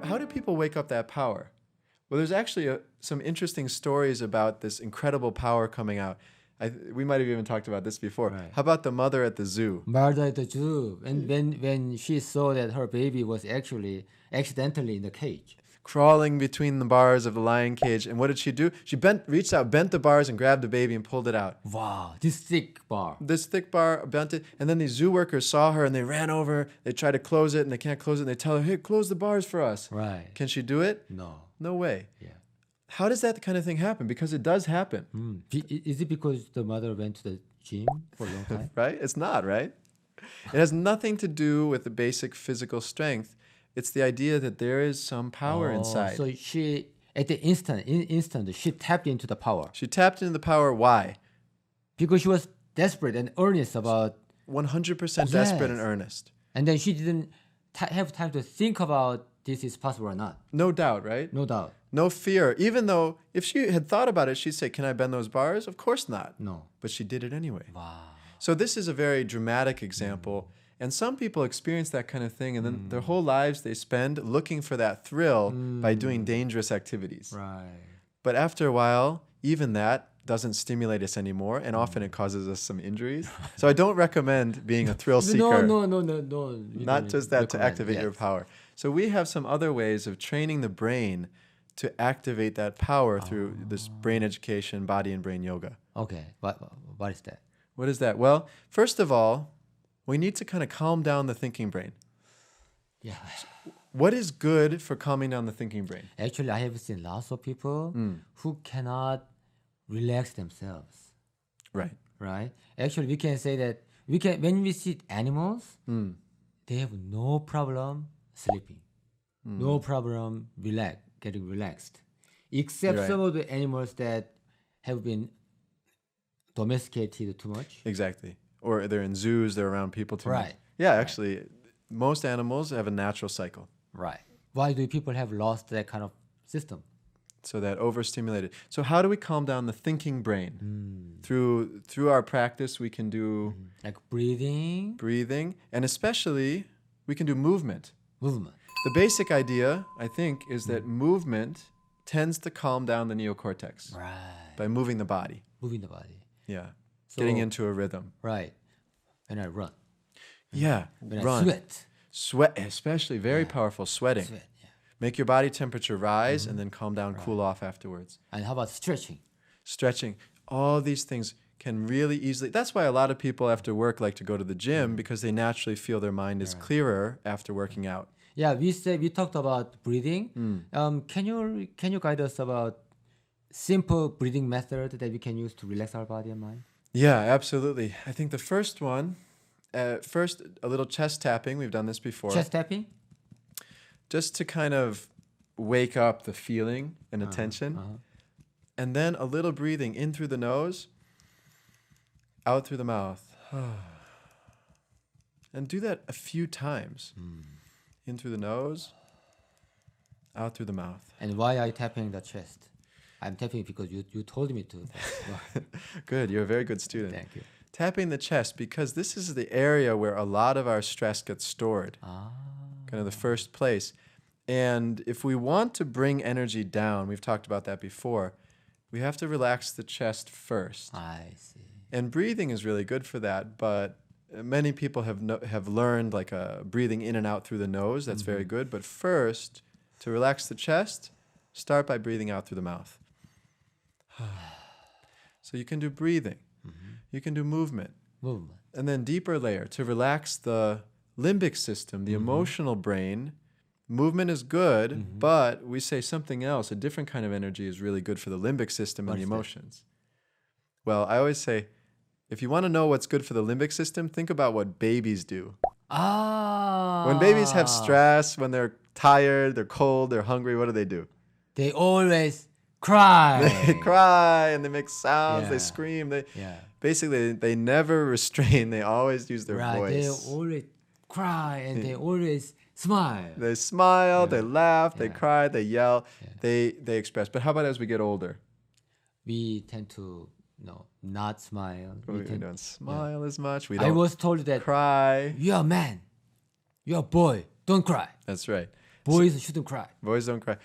how do people wake up that power? Well, there's actually some interesting stories about this incredible power coming out. We might have even talked about this before. Right. How about the mother at the zoo? Murder at the zoo. And when she saw that her baby was actually accidentally in the cage. Crawling between the bars of the lion cage. And what did she do? She reached out, bent the bars, and grabbed the baby and pulled it out. Wow, this thick bar. This thick bar, bent it. And then these zoo workers saw her and they ran over. They tried to close it and they can't close it. And they tell her, hey, close the bars for us. Right. Can she do it? No. No way. Yeah. How does that kind of thing happen? Because it does happen. Is it because the mother went to the gym for a long time? Right? It's not, right? It has nothing to do with the basic physical strength. It's the idea that there is some power inside. So she, at the instant, she tapped into the power. She tapped into the power. Why? Because she was desperate and earnest about... 100% desperate and earnest. And then she didn't have time to think about this is possible or not. No doubt, right? No doubt. No fear. Even though if she had thought about it, she'd say, can I bend those bars? Of course not. No. But she did it anyway. Wow. So this is a very dramatic example. And some people experience that kind of thing, and then their whole lives they spend looking for that thrill by doing dangerous activities. Right. But after a while, even that doesn't stimulate us anymore, and often it causes us some injuries. So I don't recommend being a thrill seeker. No. Not just that to activate your power. So we have some other ways of training the brain to activate that power through this brain education, body and brain yoga. Okay. What is that? What is that? Well, first of all, we need to kind of calm down the thinking brain. Yeah. What is good for calming down the thinking brain? Actually, I have seen lots of people who cannot relax themselves. Right. Right? Actually, we can say that when we see animals, they have no problem sleeping, no problem getting relaxed, except Right. some of the animals that have been domesticated too much. Exactly. Or they're in zoos, they're around people too much. Right. Yeah, actually, most animals have a natural cycle. Right. Why do people have lost that kind of system? So that overstimulated. So how do we calm down the thinking brain? Through our practice, we can do Like breathing, and especially we can do movement. movement. The basic idea, I think, is that movement tends to calm down the neocortex Right. by moving the body. Moving the body. Yeah. So- Getting into a rhythm. Right. When I run. Yeah. When Run. I sweat. Sweat, especially very powerful. Sweating. Sweat. Yeah. Make your body temperature rise and then calm down, cool off afterwards. And how about stretching? Stretching. All these things can really easily. That's why a lot of people after work like to go to the gym because they naturally feel their mind is clearer after working out. Yeah, we talked about breathing. Can you guide us about simple breathing method that we can use to relax our body and mind? Yeah, absolutely. I think the first one, first a little chest tapping. We've done this before. Chest tapping. Just to kind of wake up the feeling and attention. And then a little breathing in through the nose, out through the mouth. And do that a few times. In through the nose, out through the mouth. And why are you tapping the chest? I'm tapping because you told me to. Good, you're a very good student. Thank you. Tapping the chest because this is the area where a lot of our stress gets stored. Kind of the first place. And if we want to bring energy down, we've talked about that before, we have to relax the chest first. I see. And breathing is really good for that, but many people have learned like breathing in and out through the nose. That's very good. But first, to relax the chest, start by breathing out through the mouth. So you can do breathing. You can do movement. Movement. And then deeper layer, to relax the limbic system, the emotional brain. Movement is good, but we say something else, a different kind of energy is really good for the limbic system and the emotions. Well, I always say, if you want to know what's good for the limbic system, think about what babies do. When babies have stress, when they're tired, they're cold, they're hungry, what do? They always cry. They cry and they make sounds, Yeah. they scream. Yeah. Basically, they never restrain, they always use their Right. voice. They always cry and they always smile. They smile, they laugh, they Yeah. cry, they yell, they express. But how about as we get older? We tend to not smile. We don't smile as much. We I don't was told that cry. you're a man, you're a boy, don't cry. That's right. Boys shouldn't cry. Boys don't cry.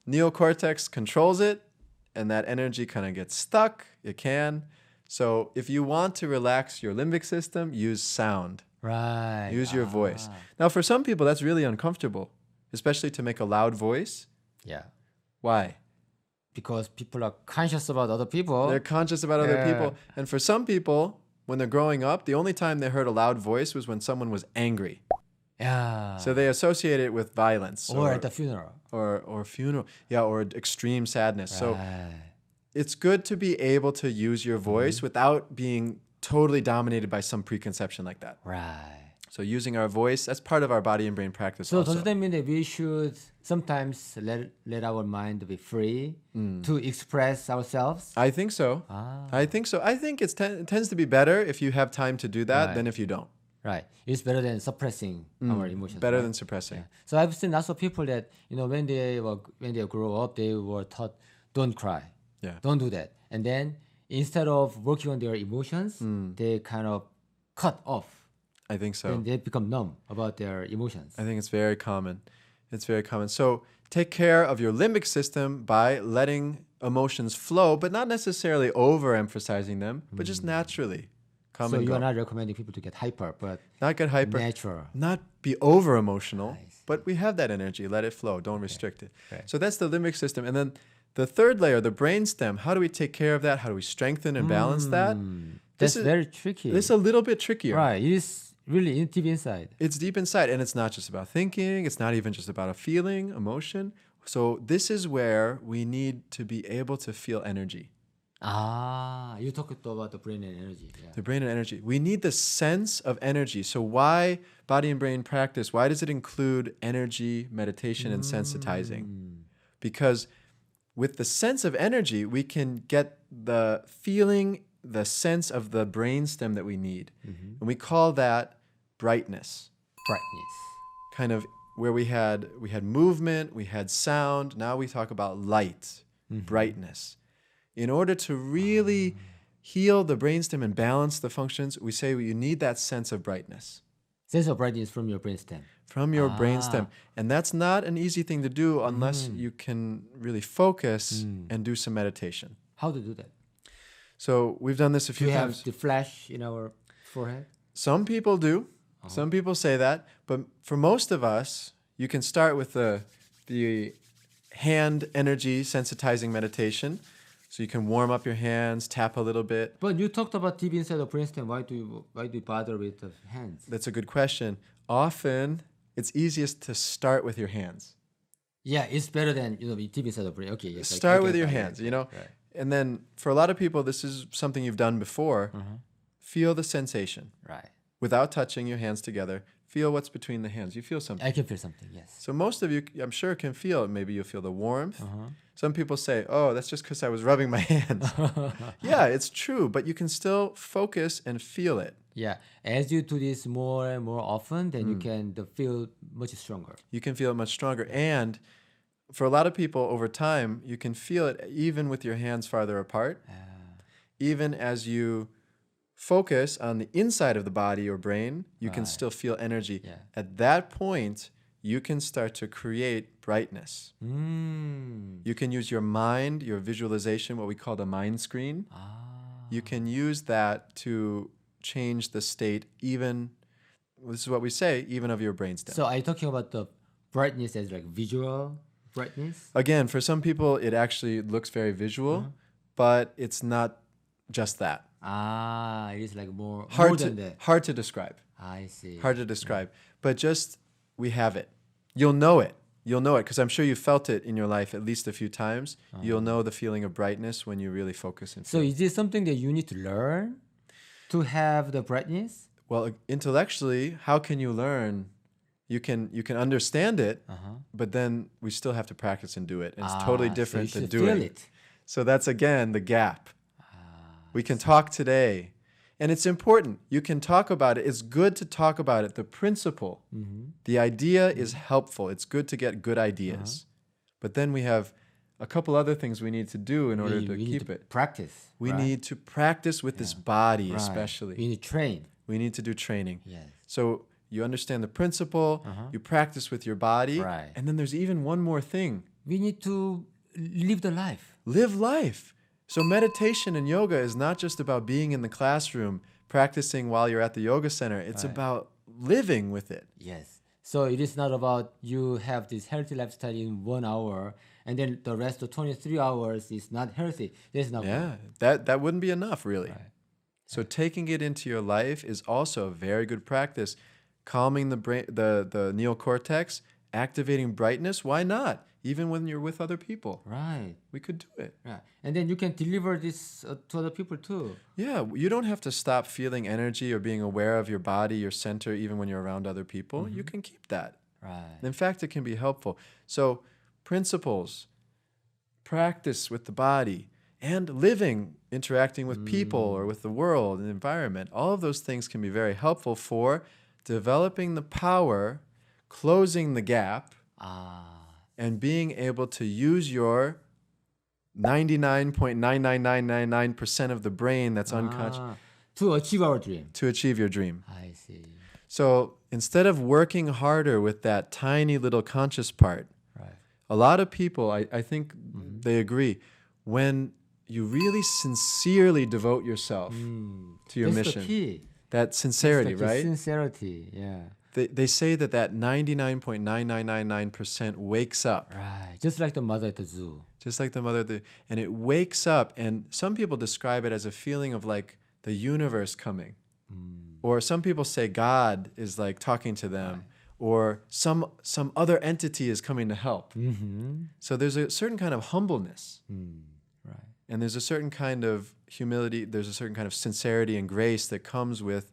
Neocortex controls it, and that energy kind of gets stuck. It can. So if you want to relax your limbic system, use sound. Right. Use your voice. Now, for some people, that's really uncomfortable, especially to make a loud voice. Yeah. Why? Because people are conscious about other people. They're conscious about other people. And for some people, when they're growing up, the only time they heard a loud voice was when someone was angry. Yeah. So they associate it with violence. Or at the funeral. Or funeral. Yeah, or extreme sadness. So Right. it's good to be able to use your voice without being totally dominated by some preconception like that. Right. So using our voice, that's part of our body and brain practice So also. does that mean that we should sometimes let our mind be free to express ourselves? I think so. I think so. I think it tends to be better if you have time to do that Right. than if you don't. Right. It's better than suppressing our emotions. Better right? than suppressing. Yeah. So I've seen lots of people that when they grow up, they were taught don't cry, Yeah. don't do that, and then instead of working on their emotions, they kind of cut off. I think so. And they become numb about their emotions. I think it's very common. It's very common. So take care of your limbic system by letting emotions flow, but not necessarily overemphasizing them, but just naturally come So and you go. are not recommending people to get hyper, but Not get hyper. natural. Not be over emotional, I see. but we have that energy. Let it flow. Don't restrict it. Right. So that's the limbic system. And then the third layer, the brainstem. How do we take care of that? How do we strengthen and balance that? That's is- very tricky. This is a little bit trickier. Right. It is really deep inside. It's deep inside, and it's not just about thinking. It's not even just about a feeling, emotion. So this is where we need to be able to feel energy. You talked about the brain and energy. Yeah. The brain and energy. We need the sense of energy. So why body and brain practice? Why does it include energy, meditation, and sensitizing? Because with the sense of energy, we can get the feeling, the sense of the brainstem that we need. And we call that brightness. Brightness. Kind of where we had movement, we had sound. Now we talk about light, brightness. In order to really heal the brainstem and balance the functions, we say you need that sense of brightness Sense of brightness from your brainstem. from your brainstem. And that's not an easy thing to do unless you can really focus and do some meditation. How to do that? So we've done this a Do few we times. have the flash in our forehead? Some people do. Some people say that. But for most of us, you can start with the hand energy sensitizing meditation. So you can warm up your hands, tap a little bit. But you talked about deep inside the brainstem. Why do you bother with the hands? That's a good question. Often, it's easiest to start with your hands. Yeah, it's better than deep inside the brain. Okay, yes. Start with your fine, hands, okay, you know? Right. And then for a lot of people, this is something you've done before. Feel the sensation. Right. Without touching your hands together, feel what's between the hands. You feel something. I can feel something. Yes. So most of you, I'm sure, can feel it. Maybe you'll feel the warmth. Some people say, oh, that's just because I was rubbing my hands. Yeah, it's true, but you can still focus and feel it. Yeah. As you do this more and more often, then you can feel much stronger. You can feel it much stronger. And for a lot of people over time, you can feel it even with your hands farther apart. Even as you focus on the inside of the body or brain, you can still feel energy. Yeah. At that point, you can start to create brightness. You can use your mind, your visualization, what we call the mind screen. You can use that to change the state even, this is what we say, even of your brainstem. So are you talking about the brightness as like visual brightness? Again, for some people, it actually looks very visual, but it's not just that. It is like more than that. Hard to describe. I see. Hard to describe. But just, we have it. You'll know it. You'll know it because I'm sure you felt it in your life at least a few times. You'll know the feeling of brightness when you really focus and So feel. is this something that you need to learn to have the brightness? Well, intellectually, how can you learn? You can understand it, but then we still have to practice and do it. And it's totally different so to you should doing feel it. So that's again the gap. We can talk today. And it's important. You can talk about it. It's good to talk about it. The principle, the idea is helpful. It's good to get good ideas. But then we have a couple other things we need to do in order to we need keep to it. practice. We right? need to practice with this body, Right. especially. We need to train. We need to do training. Yes. So you understand the principle, you practice with your body, Right. and then there's even one more thing. We need to live the life. Live life. So meditation and yoga is not just about being in the classroom, practicing while you're at the yoga center. It's about living with it. Yes. So it is not about you have this healthy lifestyle in 1 hour and then the rest of 23 hours is not healthy. That's not Yeah, good. that wouldn't be enough, really. Right. So taking it into your life is also a very good practice. Calming the brain, the neocortex, activating brightness. Why not? Even when you're with other people, Right. we could do it. Right. And then you can deliver this to other people too. Yeah, you don't have to stop feeling energy or being aware of your body, your center, even when you're around other people. You can keep that. Right. In fact, it can be helpful. So, principles, practice with the body, and living, interacting with people or with the world and environment, all of those things can be very helpful for developing the power, closing the gap, and being able to use your 99.99999% of the brain that's unconscious To achieve our dream. to achieve your dream. I see. So instead of working harder with that tiny little conscious part, Right. a lot of people, I think they agree, when you really sincerely devote yourself to your That's mission, the key. that sincerity, That's the right? Sincerity. Yeah. They say that 99.9999% wakes up, Right. Just like the mother at the zoo. just like the mother, and it wakes up, and some people describe it as a feeling of like the universe coming. Or some people say God is like talking to them, or some other entity is coming to help. So there's a certain kind of humbleness, Right. and there's a certain kind of humility, there's a certain kind of sincerity and grace that comes with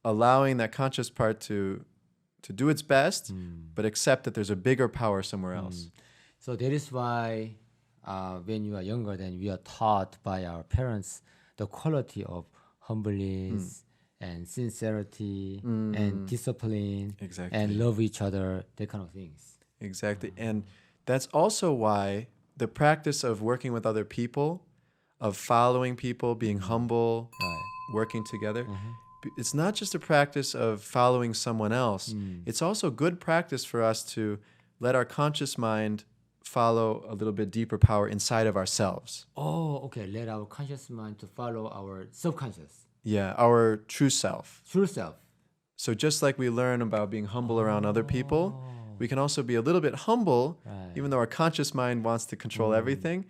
allowing that conscious part to do its best, but accept that there's a bigger power somewhere else. So that is why when you are younger, then we are taught by our parents the quality of humbleness and sincerity and discipline Exactly. and love each other, that kind of things. Exactly. And that's also why the practice of working with other people, of following people, being humble, working together, it's not just a practice of following someone else. It's also good practice for us to let our conscious mind follow a little bit deeper power inside of ourselves. Oh, okay. Let our conscious mind to follow our subconscious, Yeah, our true self. true self. So just like we learn about being humble around other people, we can also be a little bit humble, even though our conscious mind wants to control everything.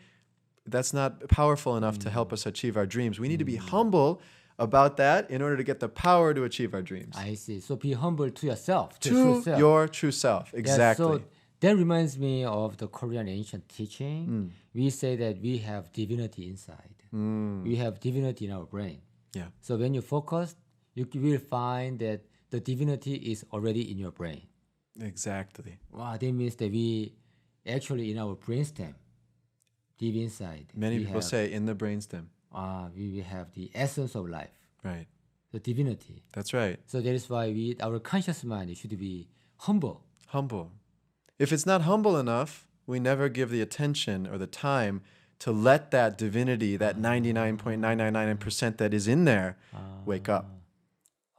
That's not powerful enough to help us achieve our dreams. We need to be humble about that in order to get the power to achieve our dreams. I see. So be humble to yourself, to To true self. your true self. Yeah, Exactly. so that reminds me of the Korean ancient teaching. We say that we have divinity inside. We have divinity in our brain. Yeah. So when you focus, you will find that the divinity is already in your brain. Exactly. Wow, that means that we actually in our brainstem, deep inside. Many we people have, say in the brainstem. we have the essence of life, Right. the divinity. That's right. So that is why our conscious mind should be humble. Humble. If it's not humble enough, we never give the attention or the time to let that divinity, that 99.999% that is in there, wake up.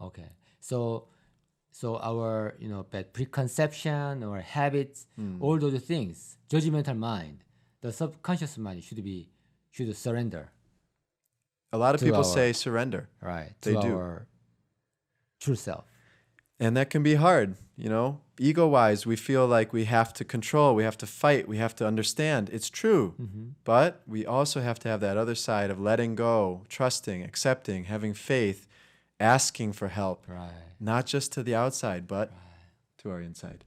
Okay. So our bad preconception or habits, all those things, judgmental mind, the subconscious mind should surrender. A lot of To people our- say surrender. Right. They to do. our true self. And that can be hard, Ego-wise, we feel like we have to control, we have to fight, we have to understand. It's true. But we also have to have that other side of letting go, trusting, accepting, having faith, asking for help. Right. Not just to the outside, but to our inside.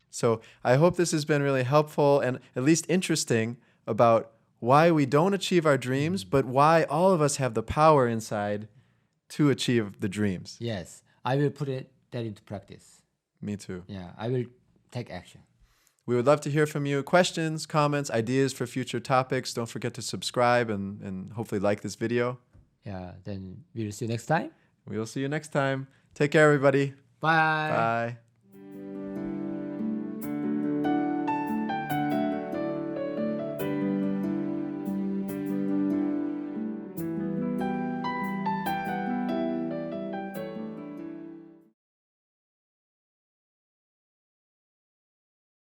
So I hope this has been really helpful and at least interesting about why we don't achieve our dreams, but why all of us have the power inside to achieve the dreams. Yes. I will put that into practice. Me too. Yeah. I will take action. We would love to hear from you. Questions, comments, ideas for future topics. Don't forget to subscribe and hopefully like this video. Yeah. Then we'll see you next time. We'll see you next time. Take care, everybody. Bye. Bye.